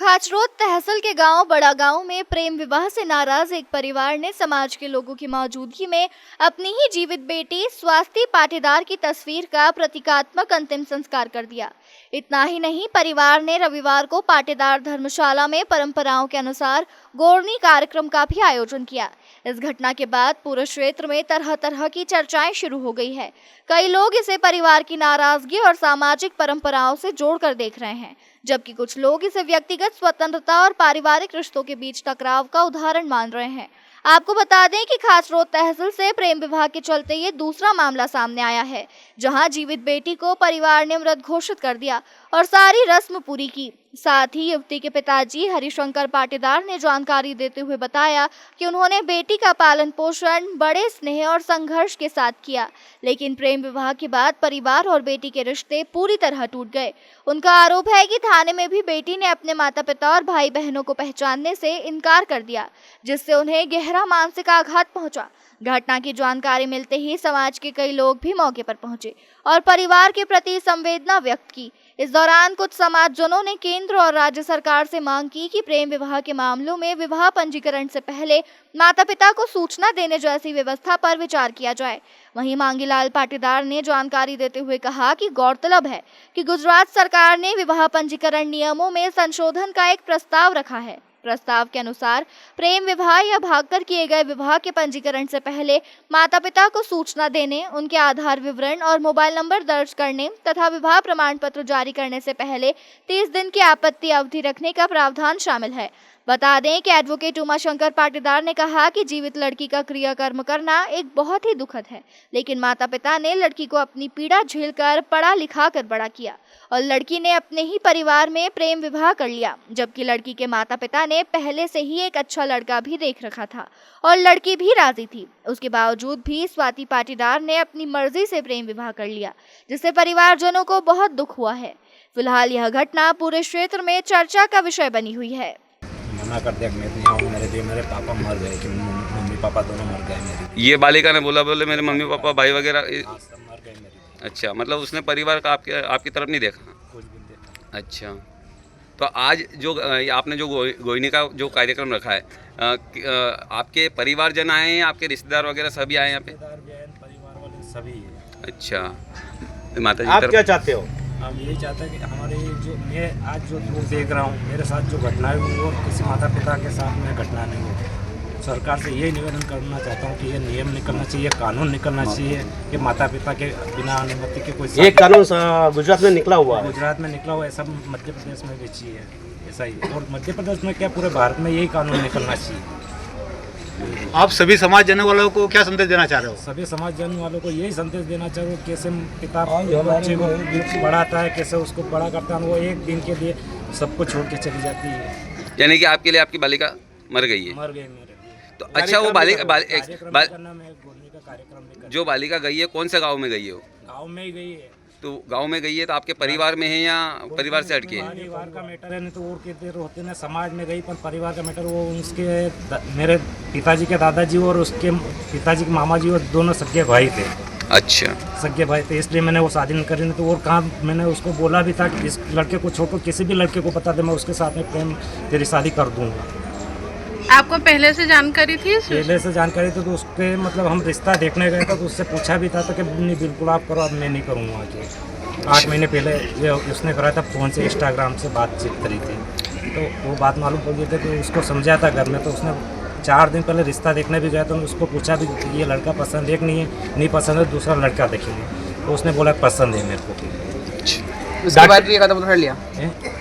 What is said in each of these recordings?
खाचरोद तहसील के गांव बड़ा गांव में प्रेम विवाह से नाराज एक परिवार ने समाज के लोगों की मौजूदगी में अपनी ही जीवित बेटी स्वाति पाटीदार की तस्वीर का प्रतीकात्मक अंतिम संस्कार कर दिया। इतना ही नहीं, परिवार ने रविवार को पाटीदार धर्मशाला में परंपराओं के अनुसार गोरनी कार्यक्रम का भी आयोजन किया। इस घटना के बाद पूरे क्षेत्र में तरह तरह की चर्चाएं शुरू हो गई है। कई लोग इसे परिवार की नाराजगी और सामाजिक परंपराओं से जोड़कर देख रहे हैं, जबकि कुछ लोग इसे व्यक्तिगत स्वतंत्रता और पारिवारिक रिश्तों के बीच टकराव का उदाहरण मान रहे हैं। आपको बता दें कि खाचरोद तहसील से प्रेम विवाह के चलते ये दूसरा मामला सामने आया है, जहां जीवित बेटी को परिवार ने मृत घोषित कर दिया और सारी रस्म पूरी की। साथ ही युवती के पिताजी हरिशंकर पाटीदार ने जानकारी देते हुए बताया कि उन्होंने बेटी का पालन पोषण बड़े स्नेह और संघर्ष के साथ किया, लेकिन प्रेम विवाह के बाद परिवार और बेटी के रिश्ते पूरी तरह टूट गए। उनका आरोप है कि थाने में भी बेटी ने अपने माता पिता और भाई बहनों को पहचानने से इनकार कर दिया, जिससे उन्हें गहरा मानसिक आघात पहुंचा। घटना की जानकारी मिलते ही समाज के कई लोग भी मौके पर पहुंचे और परिवार के प्रति संवेदना व्यक्त की। इस दौरान कुछ समाजजनों ने केंद्र और राज्य सरकार से मांग की कि प्रेम विवाह के मामलों में विवाह पंजीकरण से पहले माता पिता को सूचना देने जैसी व्यवस्था पर विचार किया जाए। वहीं मांगीलाल पाटीदार ने जानकारी देते हुए कहा कि गौरतलब है कि गुजरात सरकार ने विवाह पंजीकरण नियमों में संशोधन का एक प्रस्ताव रखा है। प्रस्ताव के अनुसार प्रेम विवाह या भागकर किए गए विवाह के पंजीकरण से पहले माता पिता को सूचना देने, उनके आधार विवरण और मोबाइल नंबर दर्ज करने तथा विवाह प्रमाण पत्र जारी करने से पहले 30 दिन की आपत्ति अवधि रखने का प्रावधान शामिल है। बता दें कि एडवोकेट उमाशंकर पाटीदार ने कहा कि जीवित लड़की का क्रियाकर्म करना एक बहुत ही दुखद है, लेकिन माता पिता ने लड़की को अपनी पीड़ा झेलकर पढ़ा लिखा कर बड़ा किया और लड़की ने अपने ही परिवार में प्रेम विवाह कर लिया, जबकि लड़की के माता पिता ने पहले से ही एक अच्छा लड़का भी देख रखा था और लड़की भी राजी थी। उसके बावजूद भी स्वाति पाटीदार ने अपनी मर्जी से प्रेम विवाह कर लिया, जिससे परिवारजनों को बहुत दुख हुआ है। फिलहाल यह घटना पूरे क्षेत्र में चर्चा का विषय बनी हुई है। मना कर दिया, मैं नहीं आऊँ, मेरे पापा मर गए कि मम्मी पापा दोनों मर गए मेरे। ये बालिका ने बोले मेरे मम्मी पापा भाई वगैरह सब मर गए मेरे। अच्छा, मतलब उसने परिवार का आपकी तरफ नहीं देखा? कुछ भी नहीं देखा। अच्छा, तो आज जो आपने जो गोइनी का जो कार्यक्रम रखा है, आपके परिवारजन आए हैं, आपके रिश्तेदार वगैरह सभी आए हैं यहाँ पे? रिश्तेदार बहन परिवार वाले सभी है। अच्छा, माता जी आप क्या चाहते हो? हम यही चाहते हैं कि हमारे जो मैं आज जो देख रहा हूँ, मेरे साथ जो घटना है वो किसी माता पिता के साथ में घटना नहीं हो। सरकार से यही निवेदन करना चाहता हूँ कि ये नियम निकलना चाहिए, कानून निकलना चाहिए कि माता पिता के बिना अनुमति के कोई ये कानून गुजरात में निकला हुआ है। गुजरात में निकला हुआ है, सब मध्य प्रदेश में भी चाहिए ऐसा ही, और मध्य प्रदेश में क्या पूरे भारत में यही कानून निकलना चाहिए। आप सभी समाज जनों वालों को क्या संदेश देना चाह रहे हो? सभी समाज जन वालों को यही संदेश देना चाह रहे हो, कैसे पिता बच्चे को पढ़ाता है, कैसे उसको बड़ा करता है, वो एक दिन के लिए सबको छोड़ के चली जाती है। यानी कि आपके लिए आपकी बालिका मर गई है? मर गई मेरे लिए। तो अच्छा, वो बालिका कार्यक्रम जो बालिका गई है कौन से गाँव में गई है? वो गाँव में ही गई है। तो गांव में गई है तो आपके परिवार में है या परिवार से हटके है? परिवार का मैटर है, नहीं तो और कितने होते ना समाज में गई, पर परिवार का मैटर वो उसके मेरे पिताजी के दादाजी और उसके पिताजी के मामा जी और दोनों सगे भाई थे। अच्छा, सगे भाई थे, इसलिए मैंने वो शादी नहीं करी। नहीं तो और कहाँ मैंने उसको बोला भी था कि इस लड़के को छोड़ो, किसी भी लड़के को बता दे, मैं उसके साथ में प्रेम तेरी शादी कर दूँगा। आपको पहले से जानकारी थी? पहले से जानकारी थी, तो उसके मतलब हम रिश्ता देखने गए थे तो उससे पूछा भी था तो कि नहीं बिल्कुल आप करो, अब मैं नहीं करूँगा। आगे 8 महीने पहले ये उसने कराया था, फ़ोन से इंस्टाग्राम से बातचीत करी थी, तो वो बात मालूम पड़ गई थी कि उसको समझा था घर में। तो उसने 4 दिन पहले रिश्ता देखने भी गया तो उसको पूछा भी कि ये लड़का पसंद है कि नहीं पसंद है, दूसरा लड़का देखेंगे। तो उसने बोला पसंद है मेरे को। उसके बाद भी ये कदम उठा लिया?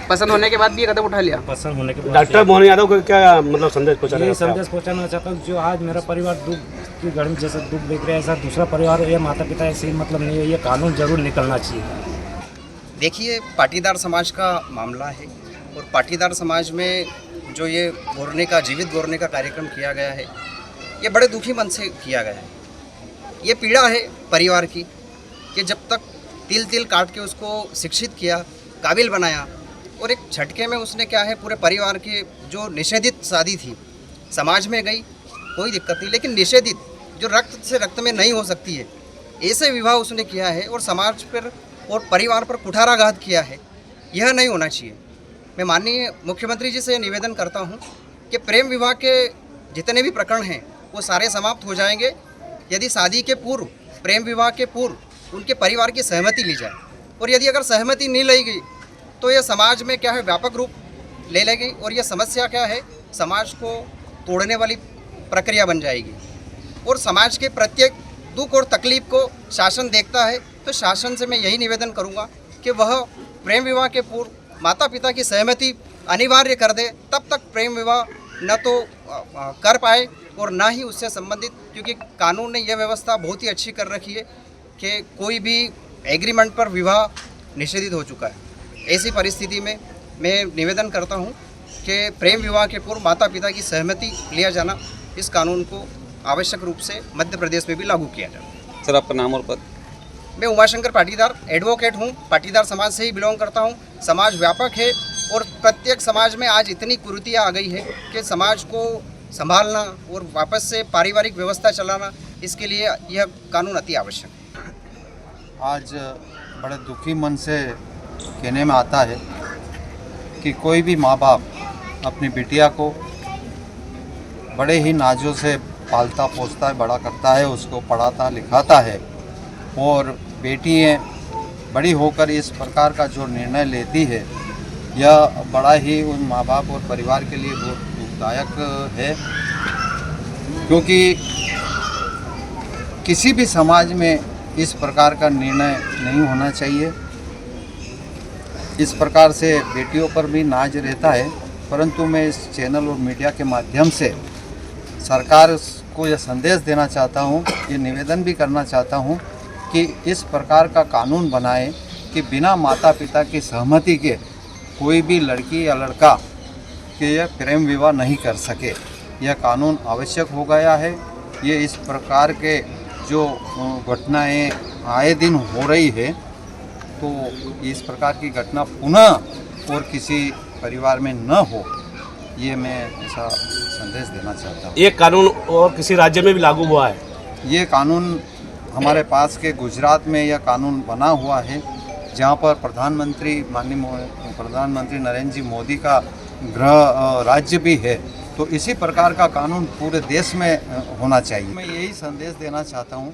पसंद होने के बाद भी ये कदम उठा लिया? पसंद होने के बाद। डॉक्टर मोहन यादव को क्या मतलब संदेश पहुंचाना? यही संदेश पहुंचाना चाहता हूँ, जो आज मेरा परिवार दुख की घड़ी में जैसे दुख देख रहा है, ऐसा दूसरा परिवार या माता पिता ऐसे ही मतलब नहीं है, ये कानून जरूर निकलना चाहिए। देखिए, पाटीदार समाज का मामला है और पाटीदार समाज में जो ये जीवित गोरने का कार्यक्रम किया गया है, ये बड़े दुखी मन से किया गया है। ये पीड़ा है परिवार की कि जब तक तिल तिल काट के उसको शिक्षित किया, काबिल बनाया, और एक झटके में उसने क्या है पूरे परिवार की जो निषेधित शादी थी समाज में गई, कोई दिक्कत नहीं, लेकिन निषेधित जो रक्त से रक्त में नहीं हो सकती है, ऐसे विवाह उसने किया है और समाज पर और परिवार पर कुठाराघात किया है। यह नहीं होना चाहिए। मैं माननीय मुख्यमंत्री जी से निवेदन करता हूं कि प्रेम विवाह के जितने भी प्रकरण हैं वो सारे समाप्त हो जाएंगे यदि शादी के पूर्व, प्रेम विवाह के पूर्व उनके परिवार की सहमति ली जाए। और यदि अगर सहमति नहीं ली गई तो ये समाज में क्या है, व्यापक रूप ले लेगी और ये समस्या क्या है, समाज को तोड़ने वाली प्रक्रिया बन जाएगी। और समाज के प्रत्येक दुख और तकलीफ को शासन देखता है, तो शासन से मैं यही निवेदन करूंगा कि वह प्रेम विवाह के पूर्व माता पिता की सहमति अनिवार्य कर दे, तब तक प्रेम विवाह न तो कर पाए और ना ही उससे संबंधित, क्योंकि कानून ने यह व्यवस्था बहुत ही अच्छी कर रखी है कि कोई भी एग्रीमेंट पर विवाह निषेधित हो चुका है। ऐसी परिस्थिति में मैं निवेदन करता हूं कि प्रेम विवाह के पूर्व माता पिता की सहमति लिया जाना, इस कानून को आवश्यक रूप से मध्य प्रदेश में भी लागू किया जाए। सर आपका नाम और पद? मैं उमाशंकर पाटीदार एडवोकेट हूँ, पाटीदार समाज से ही बिलोंग करता हूँ। समाज व्यापक है और प्रत्येक समाज में आज इतनी कुरीतियाँ आ गई है कि समाज को संभालना और वापस से पारिवारिक व्यवस्था चलाना, इसके लिए यह कानून अति आवश्यक है। आज बड़े दुखी मन से कहने में आता है कि कोई भी माँ बाप अपनी बिटिया को बड़े ही नाजों से पालता पोसता है, बड़ा करता है, उसको पढ़ाता लिखाता है, और बेटियाँ बड़ी होकर इस प्रकार का जो निर्णय लेती है, यह बड़ा ही उन माँ बाप और परिवार के लिए बहुत दुखदायक है। क्योंकि किसी भी समाज में इस प्रकार का निर्णय नहीं होना चाहिए। इस प्रकार से बेटियों पर भी नाज रहता है, परंतु मैं इस चैनल और मीडिया के माध्यम से सरकार को यह संदेश देना चाहता हूँ, ये निवेदन भी करना चाहता हूँ कि इस प्रकार का कानून बनाए कि बिना माता पिता की सहमति के कोई भी लड़की या लड़का के यह प्रेम विवाह नहीं कर सके। यह कानून आवश्यक हो गया है। ये इस प्रकार के जो घटनाएं आए दिन हो रही है, तो इस प्रकार की घटना पुनः और किसी परिवार में न हो, ये मैं ऐसा संदेश देना चाहता हूँ। ये कानून और किसी राज्य में भी लागू हुआ है? ये कानून हमारे पास के गुजरात में यह कानून बना हुआ है, जहाँ पर माननीय प्रधानमंत्री नरेंद्र जी मोदी का गृह राज्य भी है। तो इसी प्रकार का कानून पूरे देश में होना चाहिए। मैं यही संदेश देना चाहता हूँ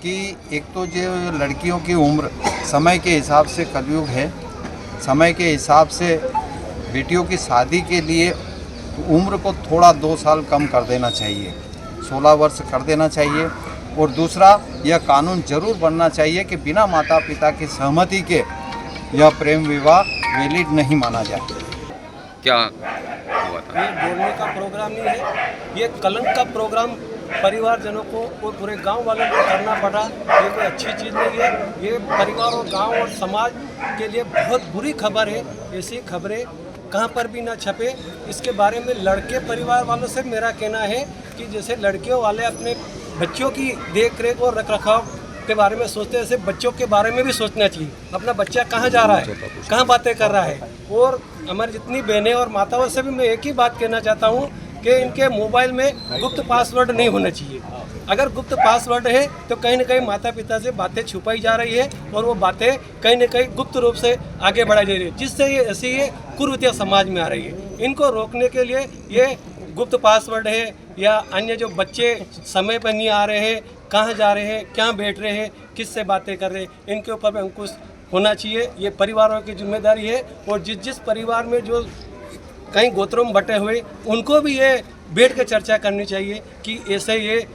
कि एक तो जो लड़कियों की उम्र समय के हिसाब से कलयुग है, समय के हिसाब से बेटियों की शादी के लिए उम्र को थोड़ा 2 साल कम कर देना चाहिए, 16 वर्ष कर देना चाहिए। और दूसरा, यह कानून जरूर बनना चाहिए कि बिना माता पिता की सहमति के यह प्रेम विवाह वैलिड नहीं माना जाए। क्या हुआ था? ये बोलने का प्रोग्राम नहीं है, ये कलंक का प्रोग्राम परिवारजनों को और पूरे गांव वालों को करना पड़ा। ये कोई अच्छी चीज़ नहीं है। ये परिवार और गांव और समाज के लिए बहुत बुरी खबर है। ऐसी खबरें कहाँ पर भी ना छपे। इसके बारे में लड़के परिवार वालों से मेरा कहना है कि जैसे लड़कियों वाले अपने बच्चों की देख रेख और रख रखाव के बारे में सोचते हैं, ऐसे बच्चों के बारे में भी सोचना चाहिए। अपना बच्चा कहाँ जा रहा है, कहाँ बातें कर रहा है। और हमारी जितनी बहनें और माताओं से भी मैं एक ही बात कहना चाहता हूँ कि इनके मोबाइल में गुप्त पासवर्ड नहीं होना चाहिए। अगर गुप्त पासवर्ड है तो कहीं ना कहीं माता पिता से बातें छुपाई जा रही है और वो बातें कहीं ना कहीं गुप्त रूप से आगे बढ़ाई जा रही है, जिससे ये ऐसी ये कुरीतियाँ समाज में आ रही है। इनको रोकने के लिए ये गुप्त पासवर्ड है या अन्य जो बच्चे समय पर नहीं आ रहे हैं, कहाँ जा रहे हैं, क्या बैठ रहे हैं, किससे बातें कर रहे हैं, इनके ऊपर भी अंकुश होना चाहिए। ये परिवारों की जिम्मेदारी है। और जिस परिवार में जो कहीं गोत्रों में बटे हुए, उनको भी ये बैठ कर चर्चा करनी चाहिए कि ऐसे ये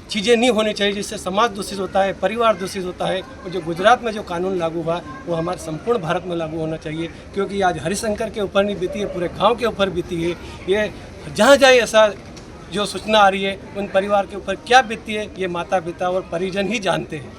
चीज़ें नहीं होनी चाहिए जिससे समाज दूषित होता है, परिवार दूषित होता है। और जो गुजरात में जो कानून लागू हुआ वो हमारे संपूर्ण भारत में लागू होना चाहिए, क्योंकि आज हरिशंकर के ऊपर नहीं बीती है, पूरे गांव के ऊपर बीती है। ये जहाँ जाए ऐसा जो सूचना आ रही है, उन परिवार के ऊपर क्या बीती है, ये माता पिता और परिजन ही जानते हैं।